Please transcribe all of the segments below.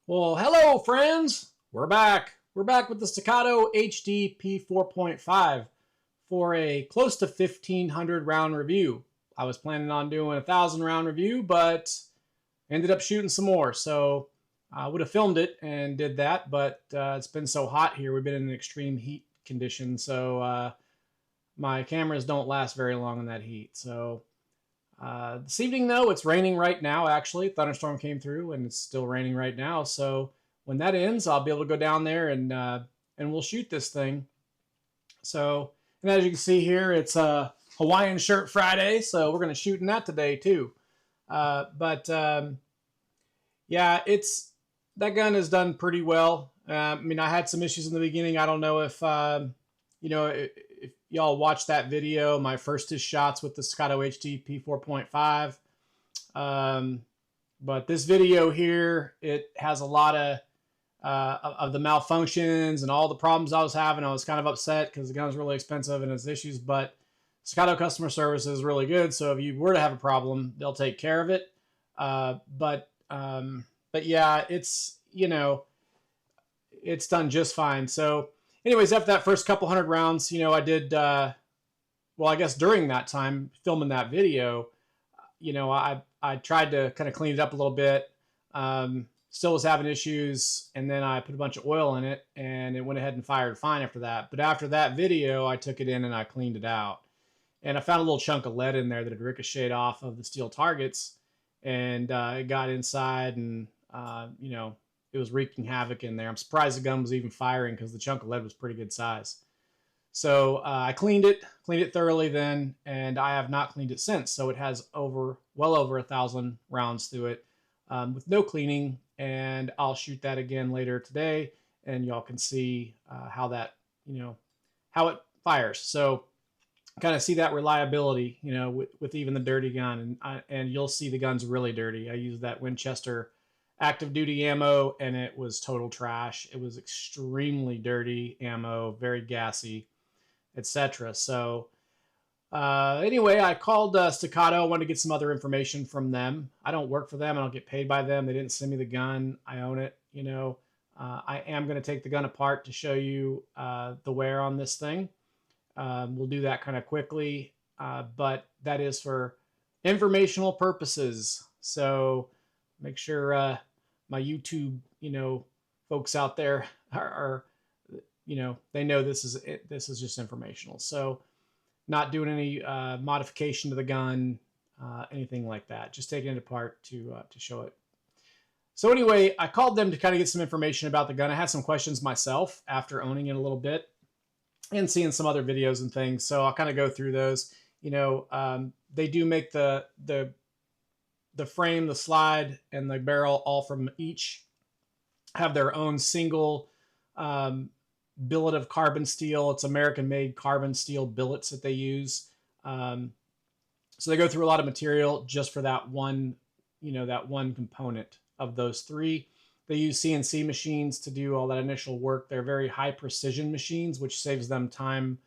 Well, hello, friends. We're back. We're back with the Staccato HD P4.5 for a close to 1,500 round review. I was planning on doing a 1,000 round review, but ended up shooting some more. So I would have filmed it and did that, but it's been so hot here. We've been in an extreme heat condition, so my cameras don't last very long in that heat. So this evening, though, it's raining right now, actually. Thunderstorm came through, and it's still raining right now. So when that ends, I'll be able to go down there and we'll shoot this thing. So, and as you can see here, it's a Hawaiian Shirt Friday, so we're going to shoot in that today, too. Yeah, that gun has done pretty well. I mean, I had some issues in the beginning. I don't know if if y'all watched that video, my first shots with the Staccato HD P4.5. But this video here, it has a lot of the malfunctions and all the problems I was having. I was kind of upset because the gun was really expensive and its issues, but Staccato customer service is really good. So if you were to have a problem, they'll take care of it. But yeah, it's done just fine. So anyways, after that first couple hundred rounds, I did, well, I guess during that time filming that video, I tried to kind of clean it up a little bit. Still was having issues, and then I put a bunch of oil in it, and it went ahead and fired fine after that. But after that video, I took it in and I cleaned it out. And I found a little chunk of lead in there that had ricocheted off of the steel targets, and it got inside, and it was wreaking havoc in there. I'm surprised the gun was even firing because the chunk of lead was pretty good size. So I cleaned it thoroughly then, and I have not cleaned it since. So it has well over 1,000 rounds through it with no cleaning, and I'll shoot that again later today, and y'all can see how that, how it fires. So kind of see that reliability, with even the dirty gun, and you'll see the gun's really dirty. I used that Winchester active duty ammo, and it was total trash. It was extremely dirty ammo, very gassy, etc. So anyway, I called Staccato. I wanted to get some other information from them. I don't work for them. I don't get paid by them. They didn't send me the gun. I own it. I am going to take the gun apart to show you the wear on this thing. We'll do that kind of quickly, but that is for informational purposes. So make sure my YouTube, folks out there are they know this is just informational. So not doing any modification to the gun, anything like that. Just taking it apart to show it. So anyway, I called them to kind of get some information about the gun. I had some questions myself after owning it a little bit and seeing some other videos and things. So I'll kind of go through those. They do make the frame, the slide, and the barrel all from each have their own single billet of carbon steel. It's American-made carbon steel billets that they use. So they go through a lot of material just for that one, that one component of those three. They use CNC machines to do all that initial work. They're very high precision machines, which saves them time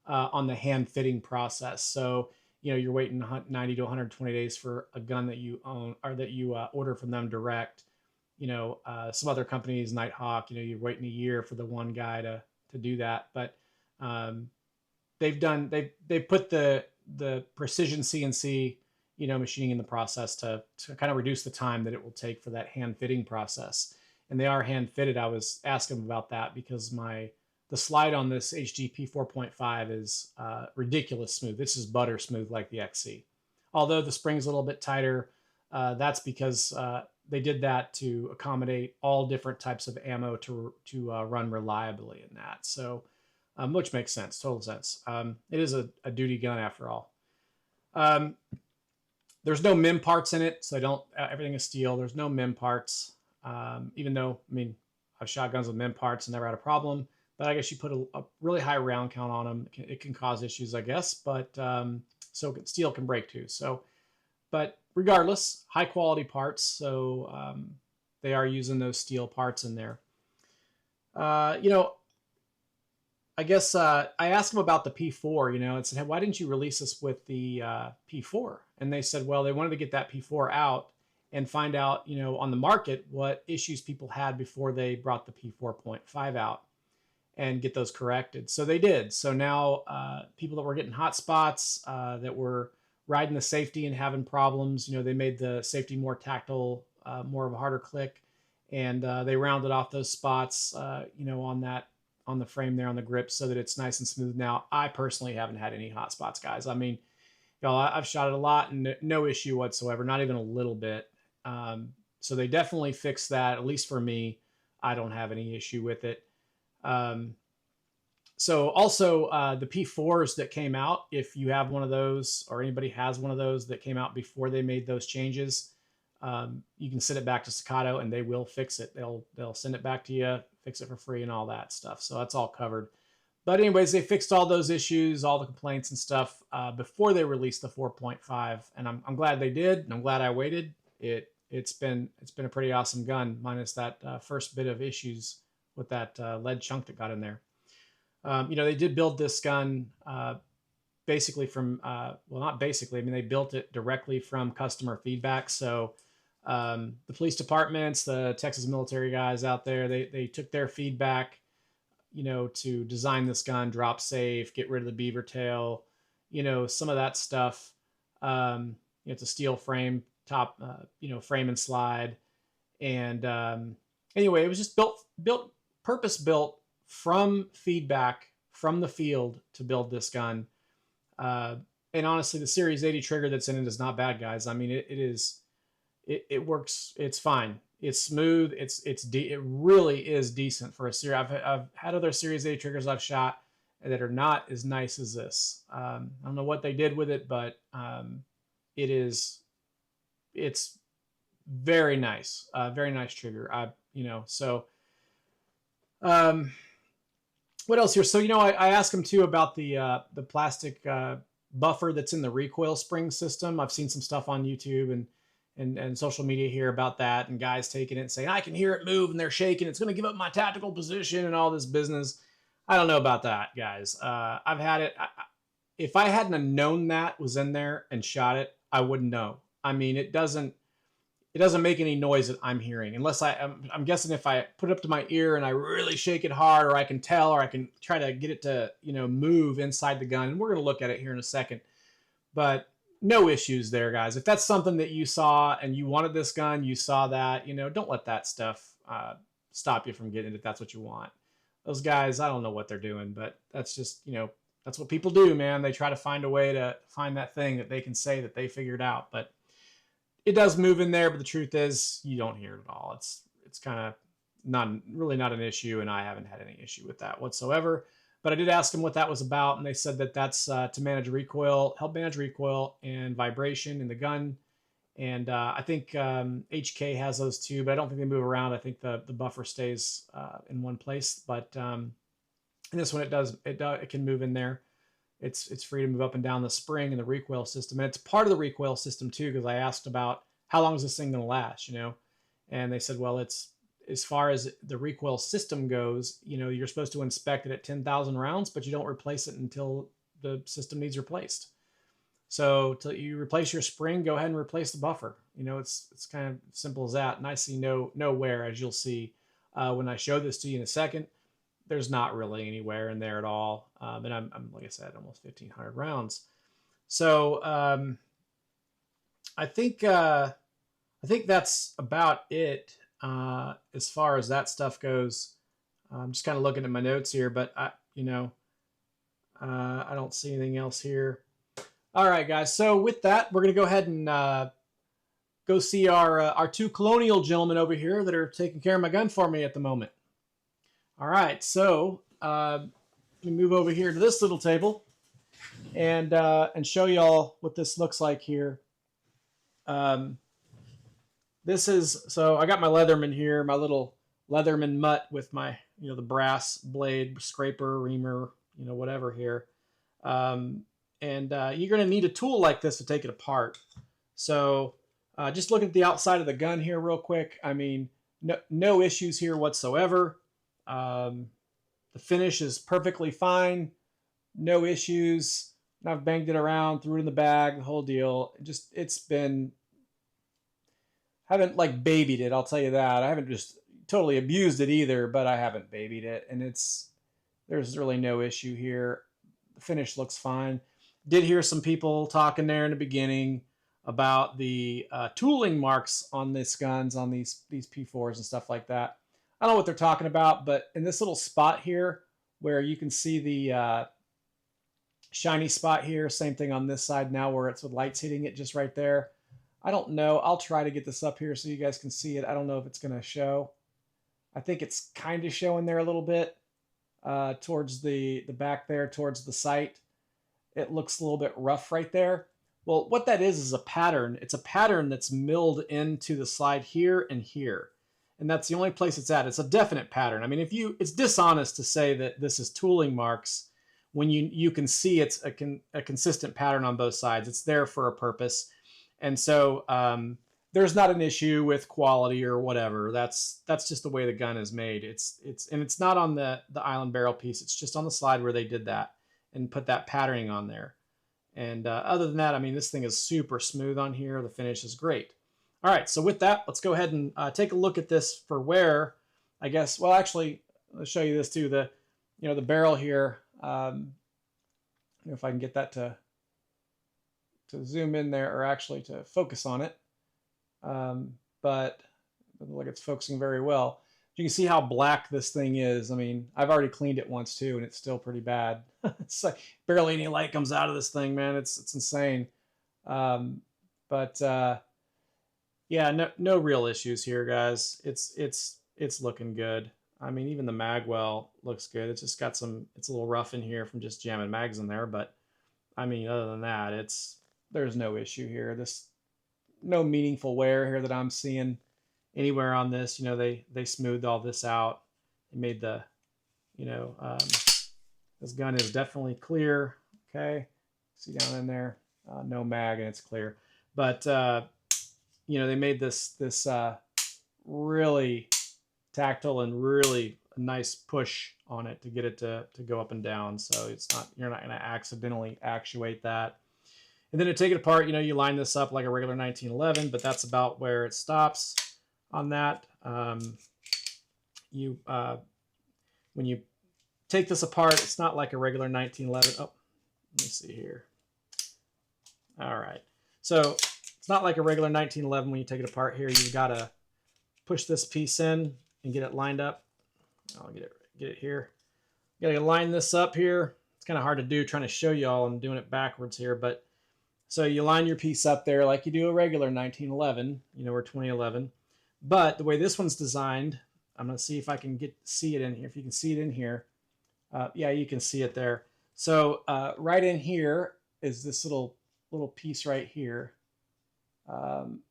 on the hand fitting process. So, you're waiting 90 to 120 days for a gun that you own or that you order from them direct. Some other companies, Nighthawk, you're waiting a year for the one guy to do that. But they've put the precision CNC, machining in the process to kind of reduce the time that it will take for that hand fitting process. And they are hand fitted. I was asking them about that because the slide on this HD P4.5 is ridiculous smooth. This is butter smooth like the XC. Although the spring's a little bit tighter, that's because they did that to accommodate all different types of ammo to run reliably in that. So, which makes sense, total sense. It is a duty gun after all. There's no MIM parts in it, so everything is steel. There's no MIM parts, even though, I've shot guns with MIM parts and never had a problem. But I guess you put a really high round count on them, it can cause issues, I guess. But so steel can break too. So, but regardless, high quality parts. So they are using those steel parts in there. I guess I asked them about the P4, and said, hey, why didn't you release this with the P4? And they said, well, they wanted to get that P4 out and find out, you know, on the market what issues people had before they brought the P4.5 out and get those corrected. So they did. So now people that were getting hot spots, that were riding the safety and having problems, you know, they made the safety more tactile, more of a harder click, and they rounded off those spots, you know, on the frame there on the grip so that it's nice and smooth. Now, I personally haven't had any hot spots, guys. I mean, y'all, I've shot it a lot and no issue whatsoever, not even a little bit. So they definitely fixed that, at least for me. I don't have any issue with it. So also the P4s that came out, if you have one of those or anybody has one of those that came out before they made those changes, you can send it back to Staccato and they will fix it. They'll send it back to you, fix it for free and all that stuff. So that's all covered. But anyways, they fixed all those issues, all the complaints and stuff before they released the 4.5, and I'm glad they did, and I'm glad I waited. It's been a pretty awesome gun, minus that first bit of issues with that lead chunk that got in there. You know, they did build this gun basically from, well, not basically, I mean, they built it directly from customer feedback. So the police departments, the Texas military guys out there, they took their feedback, you know, to design this gun, drop safe, get rid of the beaver tail, you know, some of that stuff. You know, it's a steel frame, top, you know, frame and slide. And anyway, it was just purpose built from feedback from the field to build this gun. And honestly, the Series 80 trigger that's in it is not bad, guys. I mean, it works. It's fine. It's smooth. It really is decent for a series. I've had other Series 80 triggers I've shot that are not as nice as this. I don't know what they did with it, but it's very nice. Very nice trigger. You know, so what else here? So, you know, I asked him too about the plastic buffer that's in the recoil spring system. I've seen some stuff on YouTube and social media here about that, and guys taking it and saying, I can hear it move and they're shaking. It's going to give up my tactical position and all this business. I don't know about that, guys. I've had it. If I hadn't have known that was in there and shot it, I wouldn't know. I mean, it doesn't make any noise that I'm hearing, unless I'm guessing if I put it up to my ear and I really shake it hard, or I can tell, or I can try to get it to, you know, move inside the gun. And we're going to look at it here in a second, but no issues there, guys. If that's something that you saw and you wanted this gun, you saw that, you know, don't let that stuff stop you from getting it if that's what you want. Those guys, I don't know what they're doing, but that's just, you know, that's what people do, man. They try to find a way to find that thing that they can say that they figured out, but it does move in there. But the truth is, you don't hear it at all. It's kind of really not an issue, and I haven't had any issue with that whatsoever. But I did ask them what that was about, and they said that that's to manage recoil, help manage recoil and vibration in the gun. And I think HK has those too, but I don't think they move around. I think the buffer stays in one place. But in this one, it can move in there. It's free to move up and down the spring and the recoil system. And it's part of the recoil system too, because I asked about how long is this thing going to last, you know? And they said, well, it's, as far as the recoil system goes, you know, you're supposed to inspect it at 10,000 rounds, but you don't replace it until the system needs replaced. So till you replace your spring, go ahead and replace the buffer. You know, it's kind of simple as that. And I see no wear, as you'll see when I show this to you in a second. There's not really any wear in there at all. And I'm like I said, almost 1,500 rounds. So I think that's about it. As far as that stuff goes. I'm just kind of looking at my notes here, but I don't see anything else here. All right, guys. So with that, we're going to go ahead and go see our two colonial gentlemen over here that are taking care of my gun for me at the moment. All right. So let me move over here to this little table and show y'all what this looks like here. This is, so I got my Leatherman here, my little Leatherman mutt with my, you know, the brass blade, scraper, reamer, you know, whatever here. And you're going to need a tool like this to take it apart. So just looking at the outside of the gun here real quick. I mean, no issues here whatsoever. The finish is perfectly fine. No issues. I've banged it around, threw it in the bag, the whole deal. It's been haven't like babied it. I'll tell you that. I haven't just totally abused it either, but I haven't babied it, and there's really no issue here. The finish looks fine. Did hear some people talking there in the beginning about the tooling marks on these guns, on these P4s and stuff like that. I don't know what they're talking about, but in this little spot here where you can see the shiny spot here, same thing on this side now where it's with lights hitting it just right there. I don't know. I'll try to get this up here so you guys can see it. I don't know if it's going to show. I think it's kind of showing there a little bit towards the back there, towards the sight. It looks a little bit rough right there. Well, what that is a pattern. It's a pattern that's milled into the slide here and here. And that's the only place it's at. It's a definite pattern. I mean, it's dishonest to say that this is tooling marks when you can see it's a consistent pattern on both sides. It's there for a purpose. And so there's not an issue with quality or whatever. That's just the way the gun is made. It's not on the island barrel piece. It's just on the slide where they did that and put that patterning on there. And other than that, I mean, this thing is super smooth on here. The finish is great. All right, so with that, let's go ahead and take a look at this for wear. I guess, well, actually, let's show you this too. The barrel here. If I can get that to zoom in there, or actually to focus on it. But it doesn't look like it's focusing very well. You can see how black this thing is. I mean, I've already cleaned it once too, and it's still pretty bad. It's like barely any light comes out of this thing, man. It's insane. Yeah, no real issues here, guys. It's looking good. I mean, even the magwell looks good. It's just got it's a little rough in here from just jamming mags in there, but I mean, other than that, there's no issue here. No meaningful wear here that I'm seeing anywhere on this. They smoothed all this out. They made this gun is definitely clear. Okay, see down in there, no mag, and it's clear. But they made this really tactile and really nice push on it to get it to go up and down. So you're not going to accidentally actuate that. And then to take it apart, you line this up like a regular 1911, but that's about where it stops on that. When you take this apart, it's not like a regular 1911. Oh, let me see here. All right. So it's not like a regular 1911 when you take it apart here. You've got to push this piece in and get it lined up. I'll get it here. You got to line this up here. It's kind of hard to do trying to show you all. I'm doing it backwards here, but so you line your piece up there like you do a regular 1911, or 2011. But the way this one's designed, I'm going to see if I can see it in here. If you can see it in here. Yeah, you can see it there. So right in here is this little piece right here.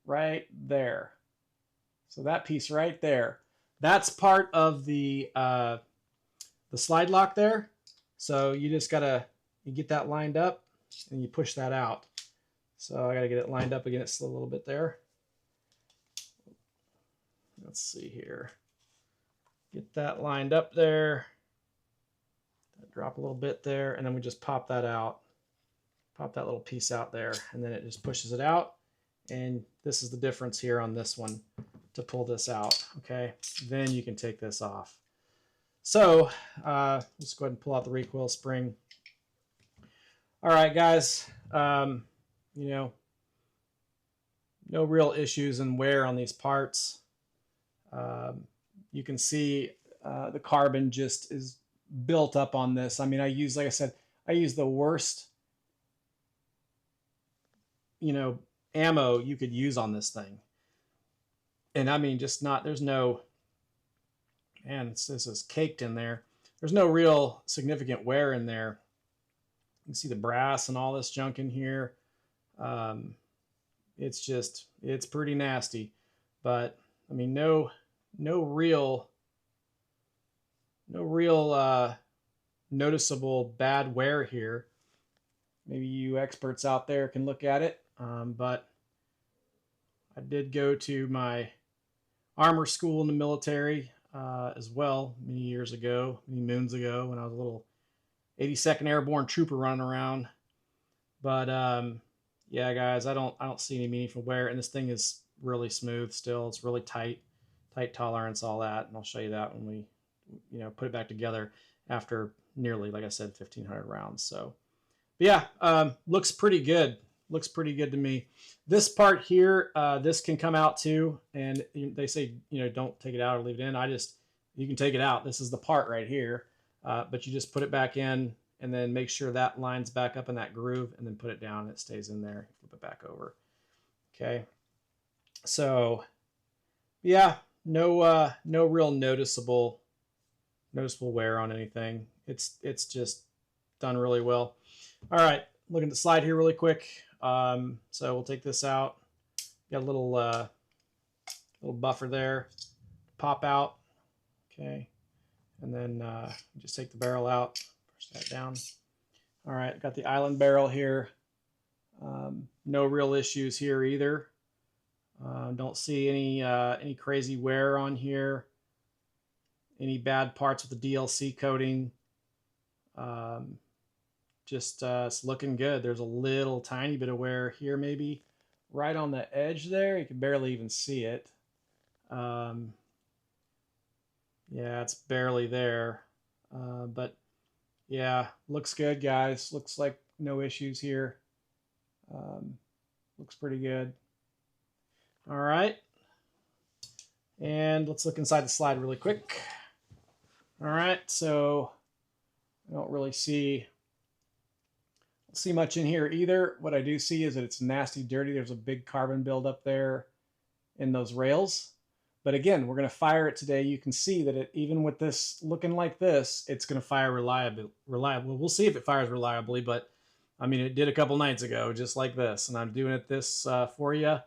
Right there. So that piece right there. That's part of the slide lock there. So you just you get that lined up and you push that out. So I got to get it lined up against a little bit there. Let's see here. Get that lined up there. Drop a little bit there, and then we just pop that out. Pop that little piece out there, and then it just pushes it out. And this is the difference here on this one to pull this out. Okay, then you can take this off. So let's go ahead and pull out the recoil spring. All right, guys. No real issues in wear on these parts. You can see the carbon just is built up on this. I mean, like I said, I use the worst, ammo you could use on this thing. And I mean, there's no, man, this is caked in there. There's no real significant wear in there. You can see the brass and all this junk in here. It's pretty nasty, but I mean, no real noticeable bad wear here. Maybe you experts out there can look at it, but I did go to my armor school in the military as well many moons ago, when I was a little 82nd Airborne trooper running around. But yeah, guys, I don't see any meaningful wear, and this thing is really smooth still. It's really tight tolerance, all that. And I'll show you that when we, you know, put it back together after nearly, like I said, 1,500 rounds. So, but yeah, looks pretty good. Looks pretty good to me. This part here, this can come out too. And they say, you know, don't take it out or leave it in. You can take it out. This is the part right here. But you just put it back in and then make sure that lines back up in that groove and then put it down and it stays in there. Flip it back over. Okay. So yeah, no real noticeable wear on anything. It's just done really well. All right, looking at the slide here really quick. So we'll take this out. Got a little buffer there, pop out. Okay, and then just take the barrel out, push that down. All right, got the island barrel here. No real issues here either. Don't see any crazy wear on here. Any bad parts with the DLC coating. Just it's looking good. There's a little tiny bit of wear here, maybe right on the edge there. You can barely even see it. Yeah, it's barely there. But yeah, looks good, guys. Looks like no issues here. Looks pretty good. All right. And let's look inside the slide really quick. All right, so I don't really see much in here either. What I do see is that it's nasty dirty. There's a big carbon buildup there in those rails. But again, we're going to fire it today. You can see that it, even with this looking like this, it's going to fire reliably. We'll see if it fires reliably, but I mean, it did a couple nights ago, just like this. And I'm doing it this for you.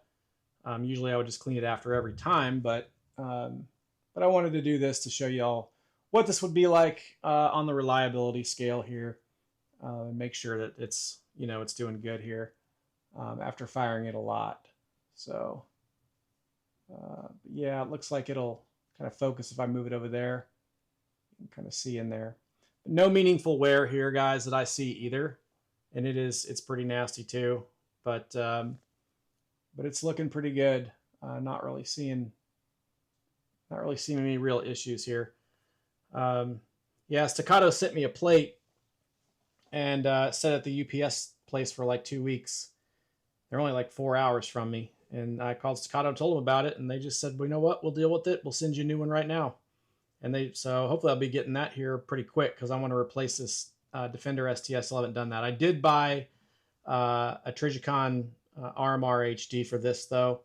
Usually I would just clean it after every time, but I wanted to do this to show y'all what this would be like on the reliability scale here. Make sure that it's, you know, it's doing good here after firing it a lot. So yeah, it looks like it'll kind of focus if I move it over there. You can kind of see in there. But no meaningful wear here, guys, that I see either. And it's pretty nasty too. But it's looking pretty good. Not really seeing any real issues here. Yeah, Staccato sent me a plate and set at the UPS place for like 2 weeks. They're only like 4 hours from me. And I called Staccato and told them about it. And they just said, well, you know what? We'll deal with it. We'll send you a new one right now. And so hopefully I'll be getting that here pretty quick because I want to replace this Defender ST. I still haven't done that. I did buy a Trijicon RMR HD for this though.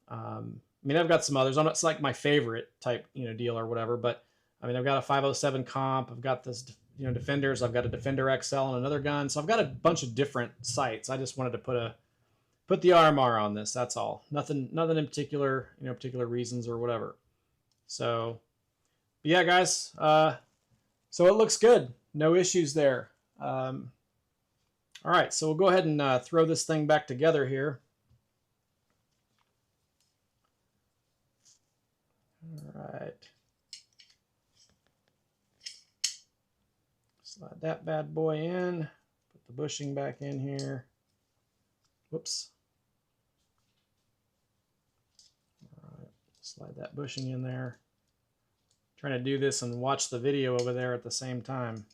I mean, I've got some others. It's like my favorite type, you know, deal or whatever. But I mean, I've got a 507 comp. I've got this, you know, Defenders. I've got a Defender XL and another gun. So I've got a bunch of different sights. I just wanted to put the RMR on this. That's all. Nothing in particular, you know, particular reasons or whatever. So, but yeah, guys. So it looks good. No issues there. All right, so we'll go ahead and throw this thing back together here. All right. Slide that bad boy in. Put the bushing back in here. Whoops. All right, slide that bushing in there. Trying to do this and watch the video over there at the same time.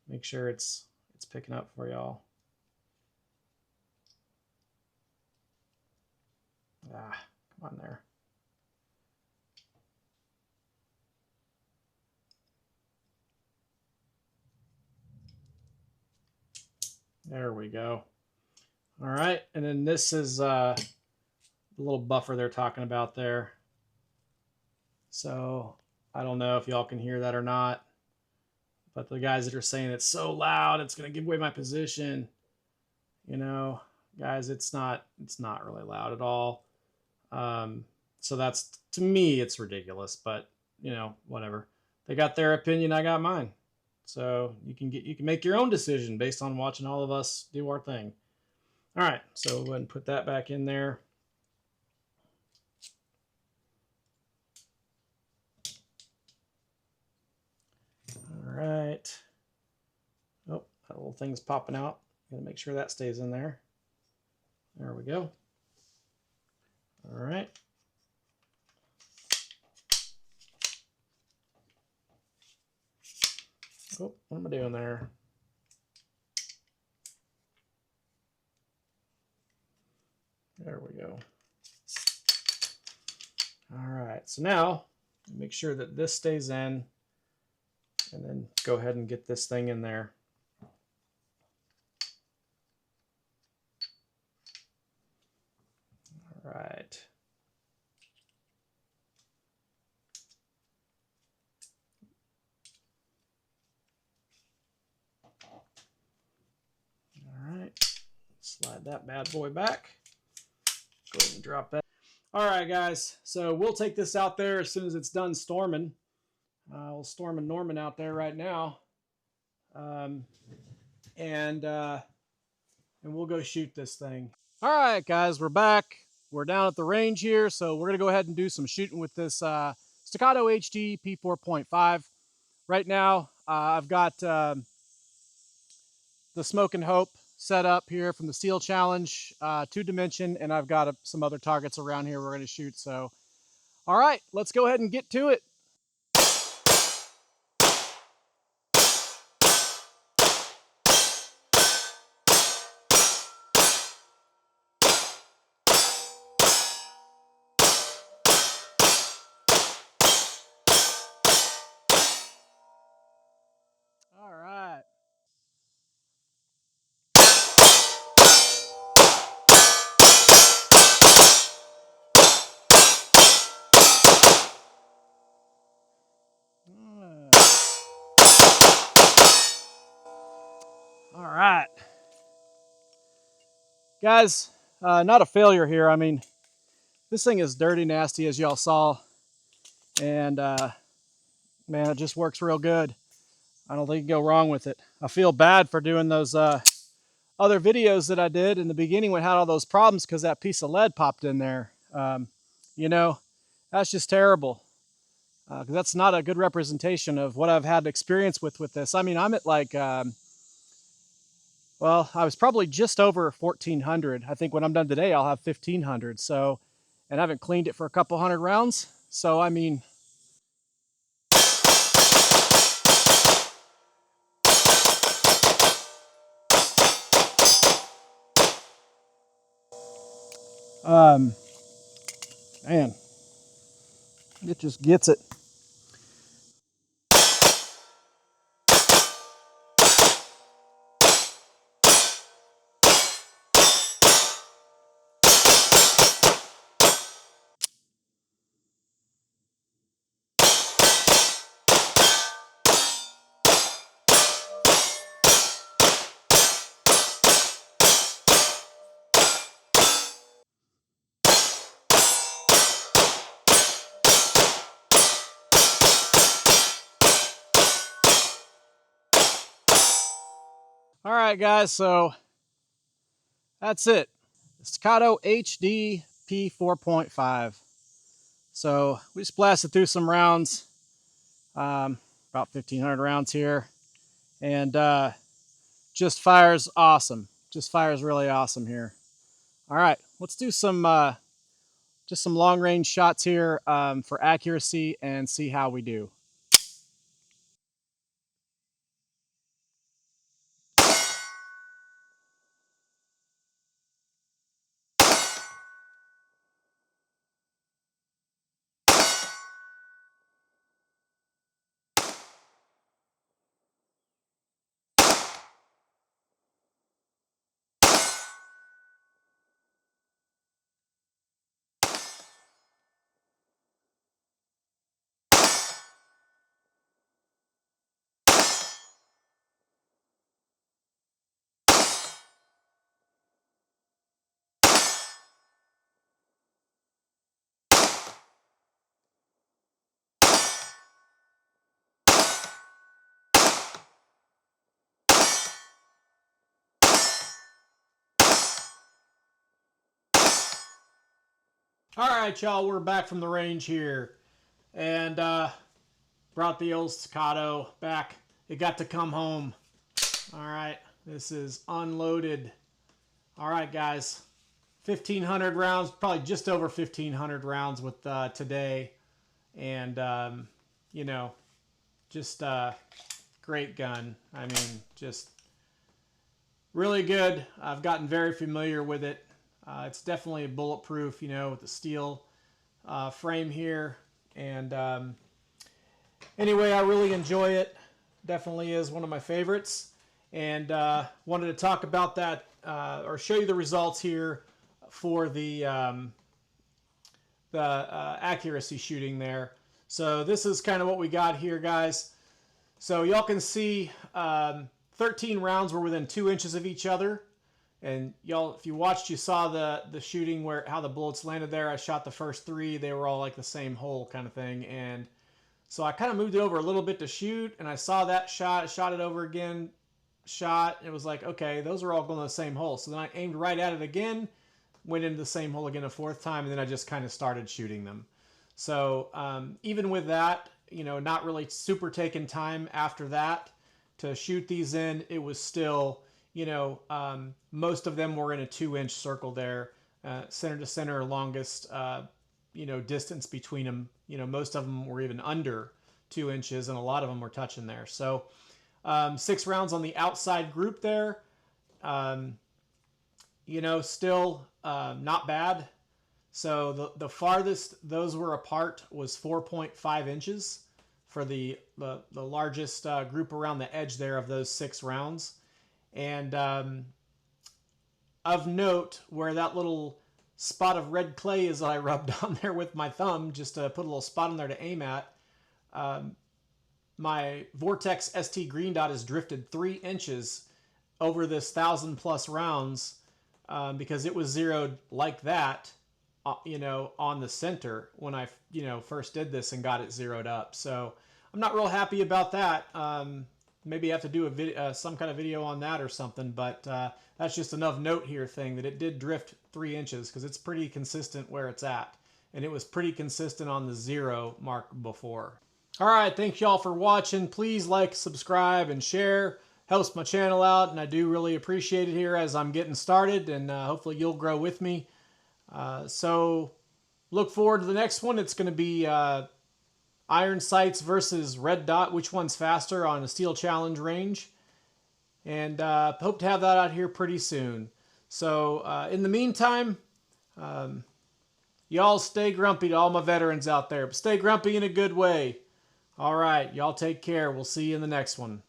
Make sure it's picking up for y'all. Ah, come on there. There we go. All right, and then this is the little buffer they're talking about there. So I don't know if y'all can hear that or not, but the guys that are saying it's so loud, it's going to give away my position. You know, guys, it's not really loud at all. So that's, to me, it's ridiculous, but you know, whatever. They got their opinion, I got mine. So you can make your own decision based on watching all of us do our thing. All right, so we'll go ahead and put that back in there. All right. Oh, that little thing's popping out. Gotta make sure that stays in there. There we go. All right. Oh, what am I doing there? There we go. All right, so now make sure that this stays in, and then go ahead and get this thing in there. All right. All right, slide that bad boy back. Go ahead and drop that. All right, guys, so we'll take this out there as soon as it's done storming. We'll storm a Norman out there right now. And we'll go shoot this thing. All right, guys, we're back. We're down at the range here, so we're going to go ahead and do some shooting with this Staccato HD P4.5. Right now, I've got the Smoke and Hope set up here from the Steel Challenge, 2-dimension, and I've got some other targets around here we're going to shoot. So, all right, let's go ahead and get to it. All right. All right. Guys, not a failure here. I mean, this thing is dirty nasty, as y'all saw. And, man, it just works real good. I don't think you can go wrong with it. I feel bad for doing those other videos that I did in the beginning when I had all those problems because that piece of lead popped in there. You know, that's just terrible. Because that's not a good representation of what I've had experience with this. I mean, I'm at like, well, I was probably just over 1,400. I think when I'm done today, I'll have 1,500. So, and I haven't cleaned it for a couple hundred rounds. So, I mean, man, it just gets it. All right, guys, so that's it. Staccato HD P4.5. So we just blasted through some rounds, about 1,500 rounds here, and just fires awesome. Just fires really awesome here. All right, let's do some just some long range shots here for accuracy and see how we do. All right, y'all, we're back from the range here, and brought the old Staccato back. It got to come home. All right, this is unloaded. All right, guys, 1,500 rounds, probably just over 1,500 rounds with today. And, you know, just great gun. I mean, just really good. I've gotten very familiar with it. It's definitely bulletproof, you know, with the steel frame here. And anyway, I really enjoy it. Definitely is one of my favorites. And wanted to talk about that or show you the results here for the accuracy shooting there. So this is kind of what we got here, guys. So y'all can see 13 rounds were within 2 inches of each other. And y'all, if you watched, you saw the shooting where how the bullets landed there. I shot the first 3. They were all like the same hole kind of thing. And so I kind of moved it over a little bit to shoot, and I saw that shot, shot it over again, shot. It was like, okay, those are all going to the same hole. So then I aimed right at it again, went into the same hole again a 4th time, and then I just kind of started shooting them. So even with that, you know, not really super taking time after that to shoot these in, it was still, you know, most of them were in a 2-inch circle there, center to center, longest, you know, distance between them. You know, most of them were even under 2 inches, and a lot of them were touching there. So 6 rounds on the outside group there. You know, still not bad. So the farthest those were apart was 4.5 inches for the largest group around the edge there of those 6 rounds. And of note, where that little spot of red clay is that I rubbed on there with my thumb just to put a little spot on there to aim at, my Vortex ST green dot is drifted 3 inches over this 1,000+ rounds because it was zeroed like that, you know, on the center when I, you know, first did this and got it zeroed up. So I'm not real happy about that. Maybe I have to do a video, some kind of video on that or something, but that's just enough note here thing that it did drift 3 inches because it's pretty consistent where it's at. And it was pretty consistent on the 0 mark before. All right, thanks y'all for watching. Please like, subscribe, and share. Helps my channel out, and I do really appreciate it here as I'm getting started, and hopefully you'll grow with me. So look forward to the next one. It's going to be iron sights versus red dot. Which one's faster on a steel challenge range? And hope to have that out here pretty soon. So in the meantime, y'all stay grumpy to all my veterans out there. But stay grumpy in a good way. All right, y'all take care. We'll see you in the next one.